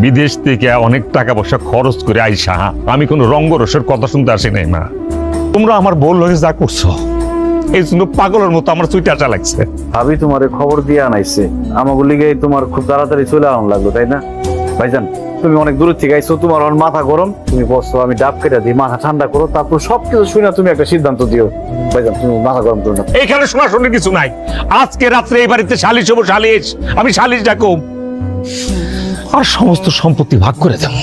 বিদেশ থেকে অনেক টাকা পয়সা খরচ করে আইসা আমি কোনো রঙ্গরসের কথা শুনতে আসি নাই মা। তোমরা আমার বল হয়ে যা করছো এই জন্য পাগলের মতো আমার চুইটা লাগছে। ভাবি তোমার খবর দিয়ে আনাইছে, আমাকে লিগে তোমার খুব তাড়াতাড়ি চলে আনানো লাগলো, তাই না? ভাইজান তুমি অনেক দূর থেকে আইছো, তোমার এখন মাথা গরম, তুমি বসছো, আমি ডাব কেটে দিই, মাথা ঠান্ডা করো, তারপর সবকিছু শুনে তুমি একটা সিদ্ধান্ত দিও। ভাইজান তুমি মাথা গরম করো না। এইখানে শোনাশোনি কিছু নাই। আজকে রাত্রে এই বাড়িতে সালিশ হবো, সালিশ। আমি সালিশ ডাকো আর সমস্ত সম্পত্তি ভাগ করে দেবো।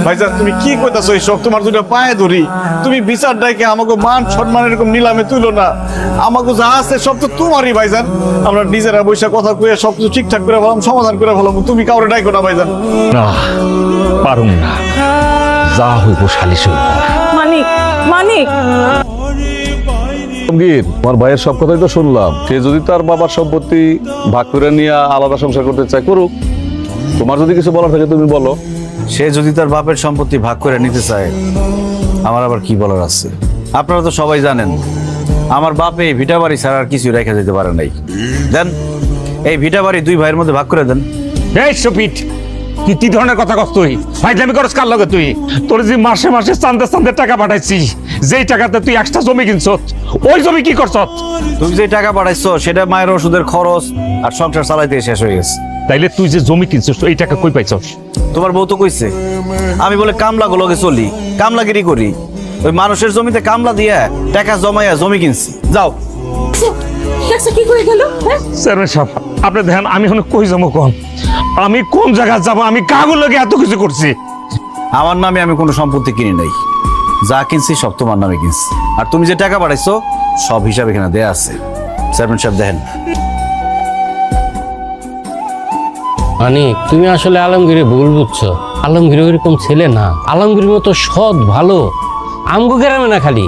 ভাইজান তুমি কি কইতাছো এইসব? তোমার দুটো পায়ে ধরি, তুমি বিচার ডাইকে আমাকে মান সম্মান এরকম নিলামে তুলো না। আমাকে যা আছে সব তো তোমারই ভাইজান। আমরা নিজেরা বৈশা কথা কইয়া সবকিছু ঠিকঠাক করে ফেলাম, সমাধান করে ফেলাম। তুমি কাউরে ডাইকো না ভাইজান। না পারুম না, যা হইব সালিশ হইব। মানিক, মানিক, তোমার ভাইয়ের সব কথাই তো শুনলাম। সে যদি তার বাবার সম্পত্তি ভাগ করে নিয়ে আলাদা সংসার করতে চায় করুক। তোমার যদি কিছু বলার থাকে তুমি বলো। সে যদি তার বাপের সম্পত্তি ভাগ করে নিতে চায়, আমার আবার কি বলার আছে? আপনারা তো সবাই জানেন আমার বাপে এই ভিটা বাড়ি ছাড়া আর কিছু রেখে যেতে পারে নাই। দেন এই ভিটা বাড়ি দুই ভাইয়ের মধ্যে ভাগ করে দেন। এই সপিট, তুই কি ধরনের কথা কস? তুই ফাইজলামি করস কার লগে? তুই তোর যে মাসে মাসে চান্দে চান্দে টাকা পাঠাইছি, যেই টাকাতে তুই একটা জমি কিনছ, ওই জমি কি করছ? তুমি যে টাকা পাঠাইছো সেটা মায়ের ওষুধের খরচ আর সংসার চালাইতে শেষ হয়ে গেছে। তাইলে তুই যে জমি কিনছিস এই টাকা কই পাইছস? তোমার বউ তো কইছে আমি বলে কামলা গুলোকে চলি, কামলাগিরি করি। ওই মানুষের জমিতে কামলা দিয়ে টাকা জমাইয়া জমি কিনছি। যাও। দেখছো কি করে গেল? চেয়ারম্যান সাহেব আপনি দেখেন আমি এখন কই যাবো কোন? আমি কোন জায়গায় যাবো? আমি কাগজ লগে এত কিছু করছি। আমার নামে আমি কোনো সম্পত্তি কিনি নাই, যা কিনছি সব তোমার নামে কিনছি। আর তুমি যে টাকা পাঠাইছো সব হিসাব এখানে দেয়া আছে। চেয়ারম্যান সাহেব দেখেন। মানিক তুমি আসলে আলমগীরে ভুল বুঝছো। আলমগীর ওইরকম ছেলে না। আলমগীর মতো সৎ ভালো আমগো গ্রামে না, খালি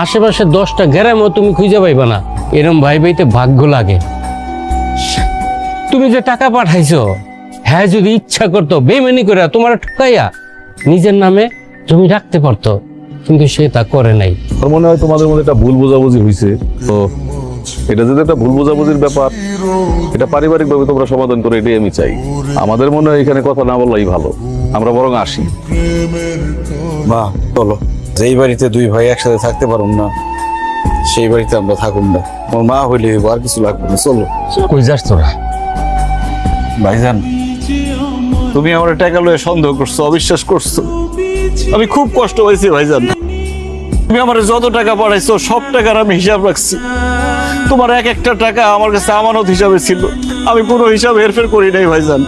আশেপাশে 10টা গ্রামেও তুমি খুঁজে পাইবা না এরম ভাই ভাইতে ভাগ্য লাগে। তুমি যে টাকা পাঠাইছো, হ্যাঁ যদি ইচ্ছা করতো বেমানি করে তোমার ঠকাইয়া নিজের নামে জমি রাখতে পারতো, কিন্তু সে তা করে নাই। আমার মনে হয় তোমাদের মধ্যে একটা ভুল বোঝাবুঝি হয়েছে। তো এটা যদি একটা ভুল বোঝাবুঝির ব্যাপার, এটা পারিবারিক ভাবে তোমরা সমাধান করে, এটাই আমি চাই। আমাদের মনে হয় এখানে কথা না বললেই ভালো, আমরা বরং আসি। মা চলো, যেই বাড়িতে দুই ভাই একসাথে থাকতে পারুম না সেই বাড়িতে আমরা থাকুম না। আমার মা হইলে আর কিছু লাগবে না, চলো। কই যাস তোরা? ভাইজান তুমি আমার টাকা লয়ে সন্দেহ করছো, অবিশ্বাস করছো, আমি খুব কষ্ট পাইছি ভাইজান। তুমি আমার যত টাকা পাঠাইছো সব টাকার আমি হিসাব রাখছি। তোমার এক একটা টাকা আমার কাছে আমানত হিসাবে ছিল, আমি কোনো হিসাব হেরফের করি নাই ভাইজান।